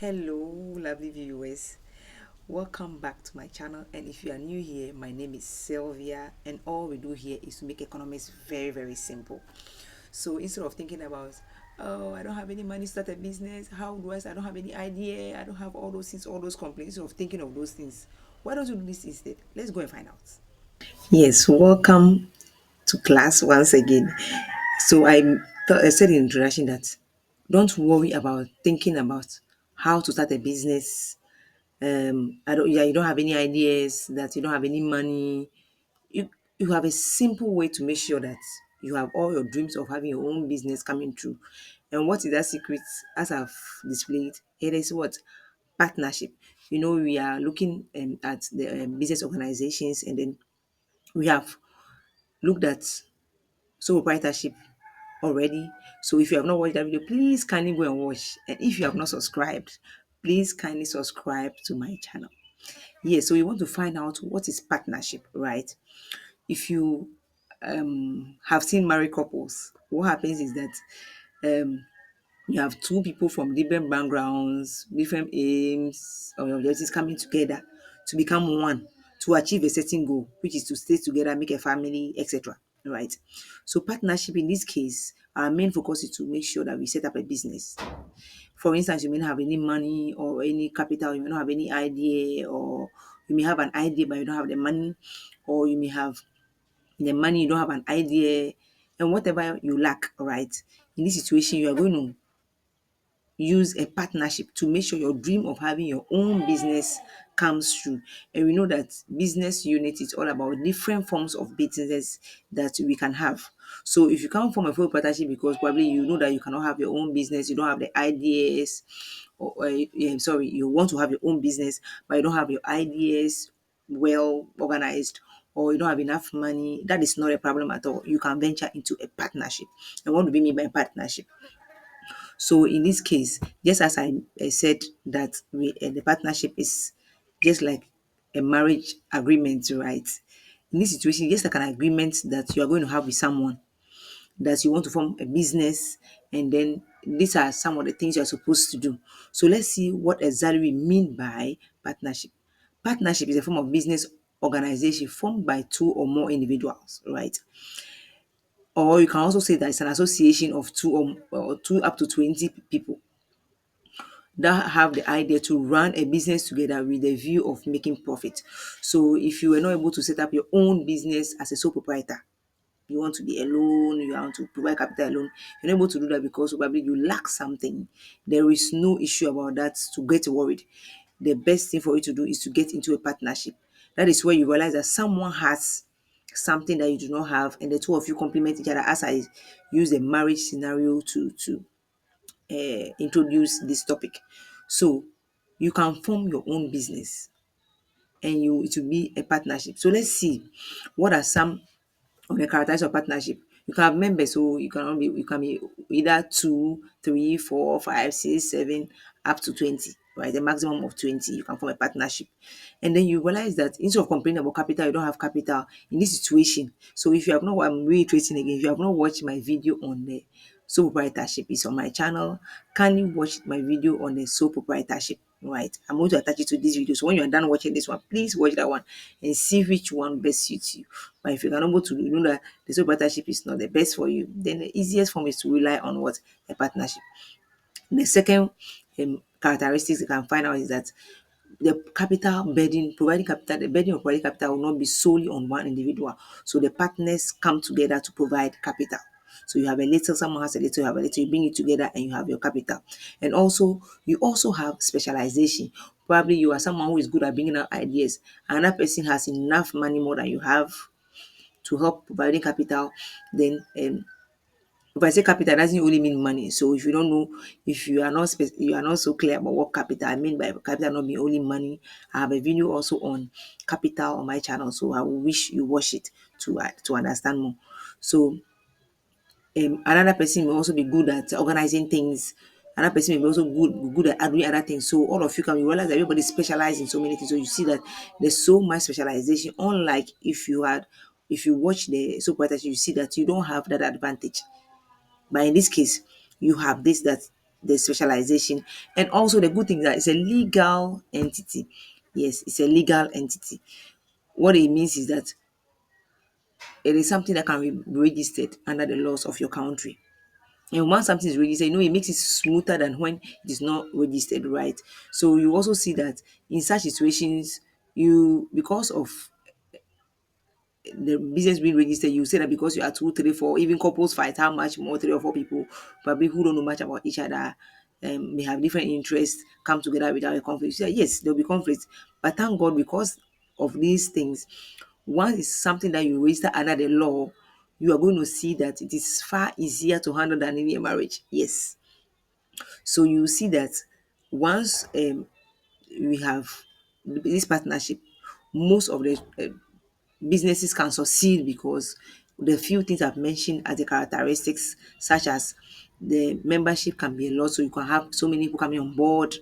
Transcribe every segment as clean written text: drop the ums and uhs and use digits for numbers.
Hello, lovely viewers. Welcome back to my channel. And if you are new here, my name is Sylvia, and all we do here is to make economics very, very simple. So instead of thinking about, oh, I don't have any money to start a business, how do I don't have any idea, I don't have all those things, all those complaints, instead of thinking of those things, why don't you do this instead? Let's go and find out. Yes, welcome to class once again. So I said in introduction that don't worry about thinking about how to start a business. You don't have any ideas, that you don't have any money. You have a simple way to make sure that you have all your dreams of having your own business coming true. And what is that secret? As I've displayed, it is what partnership. We are looking at the business organizations, and then we have looked at sole proprietorship already. So if you have not watched that video, please kindly go and watch. And if you have not subscribed, please kindly subscribe to my channel. Yes, so we want to find out what is partnership, right? If you have seen married couples, what happens is that um, you have two people from different backgrounds, different aims or objectives coming together to become one to achieve a certain goal, which is to stay together, make a family, etc. Right. So partnership in this case, our main focus is to make sure that we set up a business. For instance, you may not have any money or any capital, you may not have any idea, or you may have an idea but you don't have the money, or you may have the money, you don't have an idea, and whatever you lack, right? In this situation, you are going to use a partnership to make sure your dream of having your own business comes true. And we know that business unit is all about different forms of business that we can have. So if you can't form a full partnership because probably you know that you cannot have your own business, you don't have the ideas, or sorry, you want to have your own business, but you don't have your ideas well organized, or you don't have enough money, that is not a problem at all. You can venture into a partnership. And what do we mean by partnership? So in this case, just as I said that the partnership is just like a marriage agreement, right? In this situation, just like an agreement that you are going to have with someone, that you want to form a business, and then these are some of the things you're supposed to do. So let's see what exactly we mean by partnership. Partnership is a form of business organization formed by two or more individuals, right? Or you can also say that it's an association of or two up to 20 people that have the idea to run a business together with the view of making profit. So if you were not able to set up your own business as a sole proprietor, you want to be alone, you want to provide capital alone, you're not able to do that because probably you lack something. There is no issue about that to get worried. The best thing for you to do is to get into a partnership. That is where you realize that someone has something that you do not have, and the two of you complement each other, as I use a marriage scenario to introduce this topic. So you can form your own business, and it will be a partnership. So let's see what are some of the characteristics of partnership. You can have members, so you can be either two, three, four, five, six, seven, up to 20, right? A maximum of 20, you can form a partnership. And then you realize that instead of complaining about capital, you don't have capital in this situation. So if you have not, I'm reiterating again, if you have not watched my video on the sole proprietorship, is on my channel. Kindly watch my video on the sole proprietorship, right? I'm going to attach it to this video. So when you are done watching this one, please watch that one and see which one best suits you. But if you're unable to know that the sole proprietorship is not the best for you, then the easiest form is to rely on what? A partnership. The second characteristics you can find out is that the capital burden, providing capital, the burden of providing capital will not be solely on one individual. So the partners come together to provide capital. So you have a little, someone has a little, you have a little, you bring it together and you have your capital. And also, you also have specialization. Probably you are someone who is good at bringing out ideas. Another person has enough money more than you have to help providing capital. Then if I say capital, it doesn't only mean money. So if you don't know, if you are not you are not so clear about what capital I mean by capital not being only money, I have a video also on capital on my channel. So I will wish you watch it to understand more. So another person may also be good at organizing things. Another person may be also good at doing other things. So all of you can realize that everybody specializes in so many things. So you see that there's so much specialization. Unlike if you watch the supervisor, you see that you don't have that advantage. But in this case, you have this, that the specialization. And also the good thing is that it's a legal entity. Yes, it's a legal entity. What it means is that it is something that can be registered under the laws of your country. And once something is registered, it makes it smoother than when it is not registered, right? So you also see that in such situations, you because of the business being registered, you say that because you are two, three, four, even couples fight, how much more three or four people probably who don't know much about each other, may have different interests, come together without a conflict. You say, yes, there'll be conflict, but thank God because of these things, once it's something that you register under the law, you are going to see that it is far easier to handle than in a marriage. Yes. So you see that once we have this partnership, most of the businesses can succeed because the few things I've mentioned as the characteristics, such as the membership can be a lot, so you can have so many people coming on board.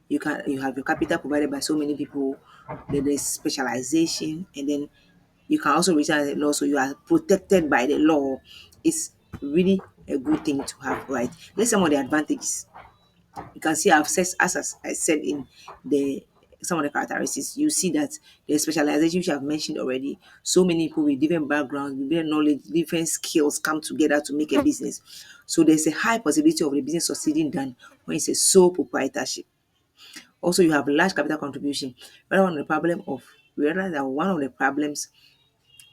You have your capital provided by so many people. Then there's specialization, and then you can also return the law, so you are protected by the law. It's really a good thing to have, right? Let's some of the advantages. You can see I've said, as I said in the some of the characteristics, you see that the specialization which I've mentioned already, so many people with different backgrounds, with different knowledge, different skills come together to make a business. So there's a high possibility of the business succeeding than when it's a sole proprietorship. Also, you have large capital contribution. One of the problems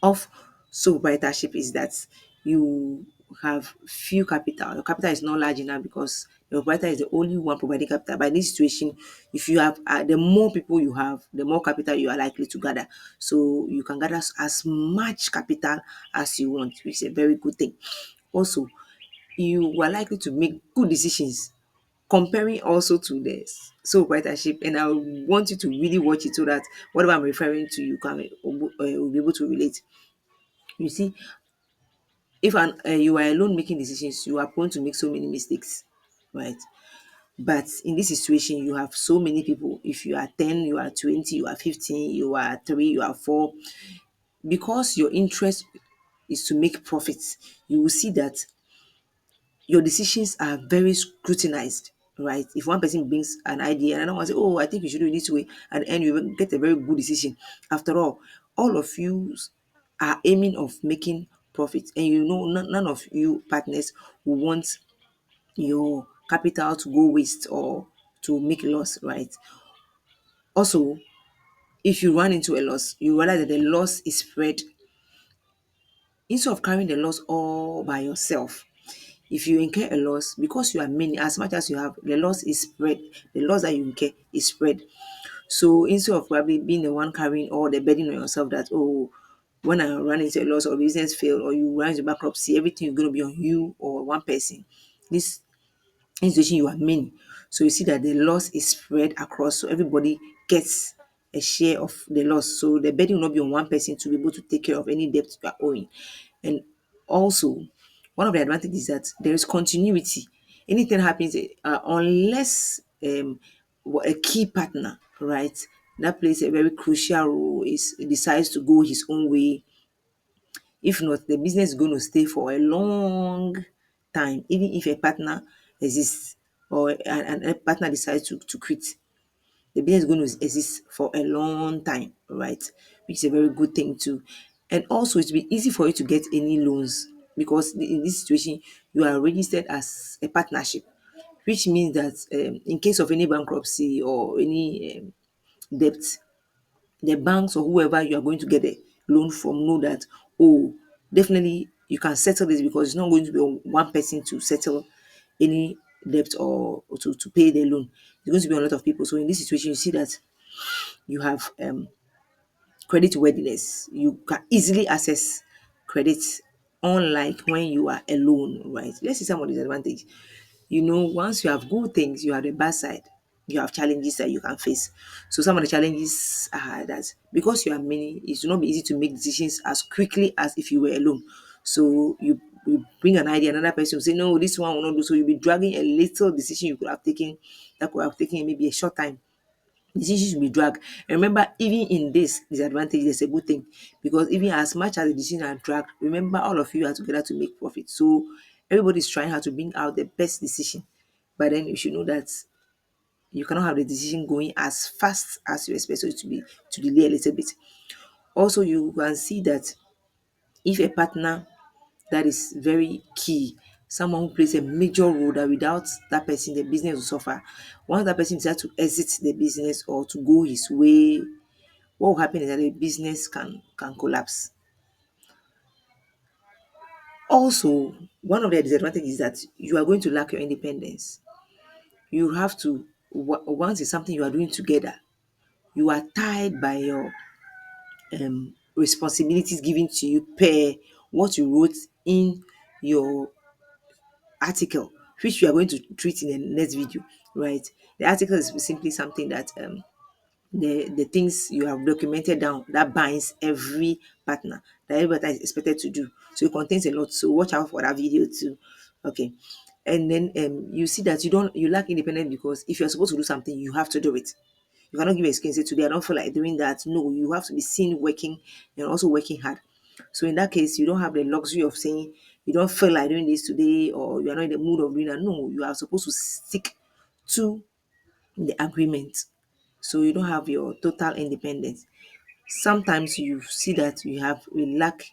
of sole proprietorship is that you have few capital. Your capital is not large enough because your proprietor is the only one providing capital. By this situation, if you have the more people you have, the more capital you are likely to gather. So you can gather as much capital as you want, which is a very good thing. Also, you are likely to make good decisions comparing also to the sole proprietorship, and I want you to really watch it so that whatever I'm referring to, you can will be able to relate. You see, if you are alone making decisions, you are prone to make so many mistakes, right? But in this situation, you have so many people. If you are 10, you are 20, you are 15, you are 3, you are 4. Because your interest is to make profits, you will see that your decisions are very scrutinized, right? If one person brings an idea and another one say, "Oh, I think you should do it this way," at the end you will get a very good decision. After all of you are aiming of making profit, and none of you partners will want your capital to go waste or to make loss, right? Also, if you run into a loss, you realize that the loss is spread instead of carrying the loss all by yourself. If you incur a loss, because you are many, as much as you have, the loss is spread. The loss that you incur is spread. So instead of probably being the one carrying all the burden on yourself, that oh, when I run into a loss or business fail or you run into bankruptcy, everything is going to be on you or one person. This situation you are many. So you see that the loss is spread across, so everybody gets a share of the loss. So the burden will not be on one person to be able to take care of any debt you are owing. And also, one of the advantages is that there is continuity. Anything happens, unless a key partner, right, that plays a very crucial role, is decides to go his own way. If not, the business is going to stay for a long time, even if a partner exists or a partner decides to quit. The business is going to exist for a long time, right? Which is a very good thing too. And also, it will be easy for you to get any loans because in this situation, you are registered as a partnership, which means that in case of any bankruptcy or any debt, the banks or whoever you are going to get a loan from know that, oh, definitely you can settle this because it's not going to be one person to settle any debt or to pay the loan. It's going to be a lot of people. So in this situation, you see that you have credit worthiness. You can easily access credit, unlike when you are alone, right? Let's see some of the disadvantage. Once you have good things, you have the bad side. You have challenges that you can face. So some of the challenges are that because you are many, it will not be easy to make decisions as quickly as if you were alone. So you bring an idea, another person will say, no, this one will not do. So you'll be dragging a little decision you could have taken that could have taken maybe a short time. Decisions will be dragged. And remember, even in this disadvantage, there's a good thing because even as much as the decisions are dragged, remember all of you are together to make profit. So everybody is trying how to bring out the best decision, but then you should know that you cannot have the decision going as fast as you expect it to be, to delay a little bit. Also, you can see that if a partner that is very key, someone who plays a major role, that without that person the business will suffer. Once that person decides to exit the business or to go his way, what will happen is that the business can collapse. Also, one of the disadvantages is that you are going to lack your independence. You have to, once it's something you are doing together, you are tied by your responsibilities given to you per what you wrote in your article, which we are going to treat in the next video, right? The article is simply something that the things you have documented down that binds every partner, that everybody is expected to do. So it contains a lot. So watch out for that video too. Okay. And then you see that you lack independence, because if you're supposed to do something, you have to do it. You cannot give excuse, say today I don't feel like doing that. No, you have to be seen working and also working hard. So in that case, you don't have the luxury of saying you don't feel like doing this today, or you are not in the mood of doing that. No, you are supposed to stick to the agreement. So you don't have your total independence. Sometimes you see that we lack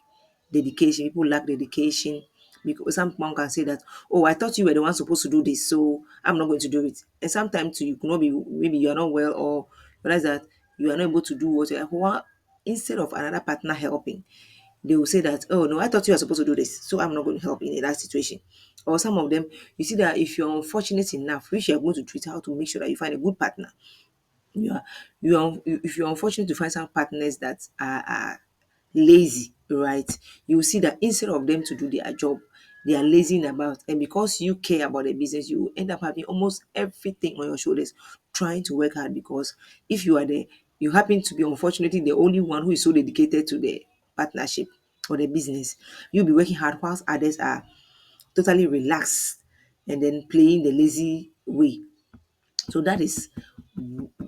dedication. People lack dedication, because someone can say that, oh, I thought you were the one supposed to do this, so I'm not going to do it. And sometimes you could not be, maybe you are not well, or realize that you are not able to do what you want. Instead of another partner helping, they will say that, oh no, I thought you were supposed to do this, so I'm not going to help in that situation. Or some of them, you see that if you're unfortunate enough, which you're going to treat, how to make sure that you find a good partner. You are, if you're unfortunate to find some partners that are lazy, right? You will see that instead of them to do their job, they are lazying about. And because you care about the business, you will end up having almost everything on your shoulders, trying to work hard. Because if you are there, you happen to be unfortunately the only one who is so dedicated to the partnership or the business. You'll be working hard whilst others are totally relaxed and then playing the lazy way. So that is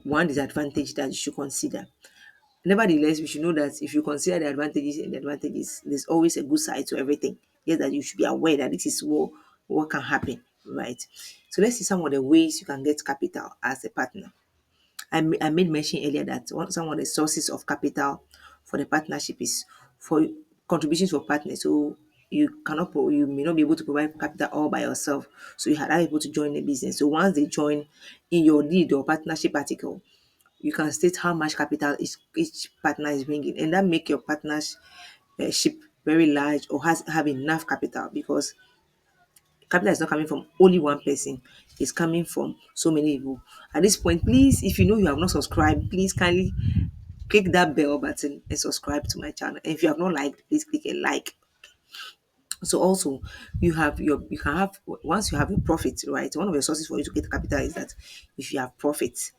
one disadvantage that you should consider. Nevertheless, we should know that if you consider the advantages and the advantages, there's always a good side to everything. Yes, that you should be aware that this is what can happen, right? So let's see some of the ways you can get capital as a partner. I made mention earlier that some of the sources of capital for the partnership is for contributions for partners. So you may not be able to provide capital all by yourself. So you are able to join the business. So once they join in your lead or partnership article, you can state how much capital each partner is bringing, and that make your partnership very large, or have enough capital, because capital is not coming from only one person, it's coming from so many people. At this point, please, if you know you have not subscribed, please kindly click that bell button and subscribe to my channel. And if you have not liked, please click a like. So also, you can have, once you have a profit, right? One of the sources for you to get capital is that if you have profits,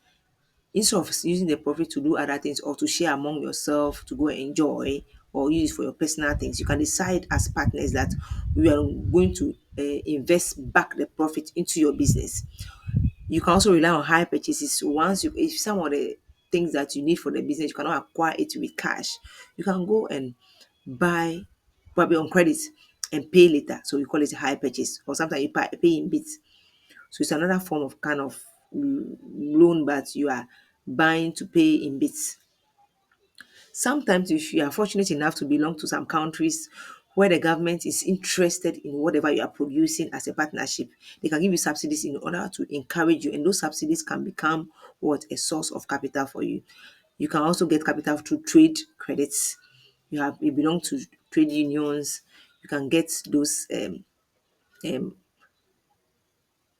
instead of using the profit to do other things or to share among yourself to go and enjoy, or use it for your personal things, you can decide as partners that we are going to invest back the profit into your business. You can also rely on high purchases. So once you, if some of the things that you need for the business you cannot acquire it with cash, you can go and buy probably on credit and pay later. So we call it a high purchase, or sometimes you pay in bits. So it's another form of kind of loan, but you are buying to pay in bits. Sometimes, if you are fortunate enough to belong to some countries where the government is interested in whatever you are producing as a partnership, they can give you subsidies in order to encourage you, and those subsidies can become what, a source of capital for you. You can also get capital through trade credits. You belong to trade unions. You can get those um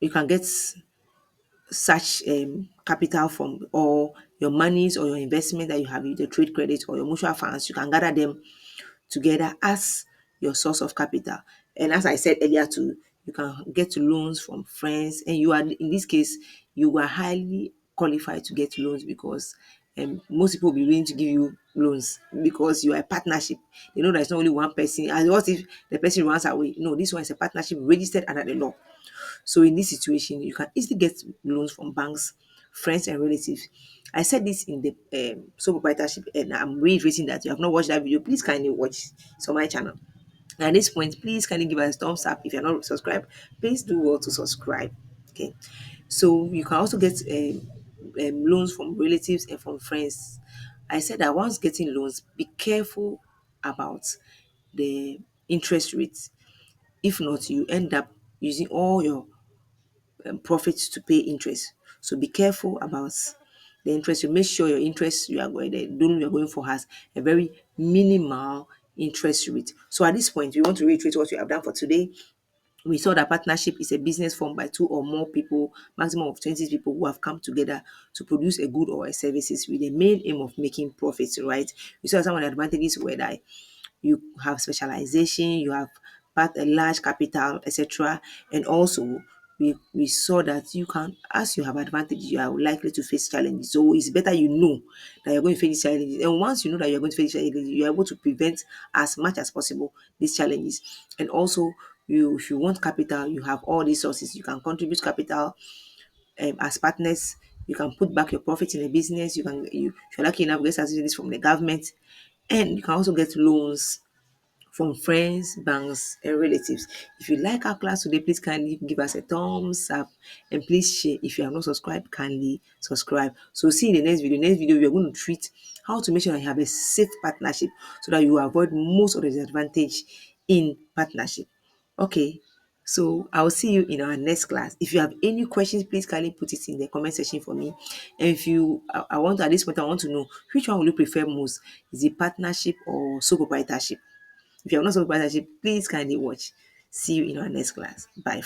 you can get such capital from, or your monies or your investment that you have with the trade credit or your mutual funds. You can gather them together as your source of capital. And as I said earlier too, you can get loans from friends, and you are, in this case, you are highly qualified to get loans, because most people will be willing to give you loans because you are a partnership. They know there's not only one person. And what if the person runs away? No, this one is a partnership registered under the law. So in this situation, you can easily get loans from banks, friends, and relatives. I said this in the sole proprietorship, and I'm reiterating that. You have not watched that video, please kindly watch. It's on my channel. And at this point, please kindly give us a thumbs up. If you're not subscribed, please do well to subscribe. Okay, so you can also get loans from relatives and from friends. I said that once getting loans, be careful about the interest rates. If not, you end up using all your profits to pay interest. So be careful about the interest. You make sure your interest you are going the loan you are going for has a very minimal interest rate. So at this point, we want to reiterate what we have done for today. We saw that partnership is a business formed by two or more people, maximum of 20 people who have come together to produce a good or a services with the main aim of making profits, right? We saw some of the advantages were that you have specialization, you have part a large capital, etc. And also we saw that you can, as you have advantage, you are likely to face challenges. So it's better you know that you're going to face challenges. And once you know that you're going to face challenges, you're able to prevent as much as possible these challenges. And also you, if you want capital, you have all these sources. You can contribute capital as partners. You can put back your profit in a business. You can, if you're lucky enough, get subsidies from the government, and you can also get loans from friends, banks, and relatives. If you like our class today, please kindly give us a thumbs up and please share. If you have not subscribed, kindly subscribe. So see you in the next video. Next video, we are going to treat how to make sure that you have a safe partnership so that you avoid most of the disadvantage in partnership. Okay. So I'll see you in our next class. If you have any questions, please kindly put it in the comment section for me. And if you, I want at this point, I want to know which one will you prefer most? Is it partnership or sole proprietorship? If you have not sole proprietorship, please kindly watch. See you in our next class. Bye.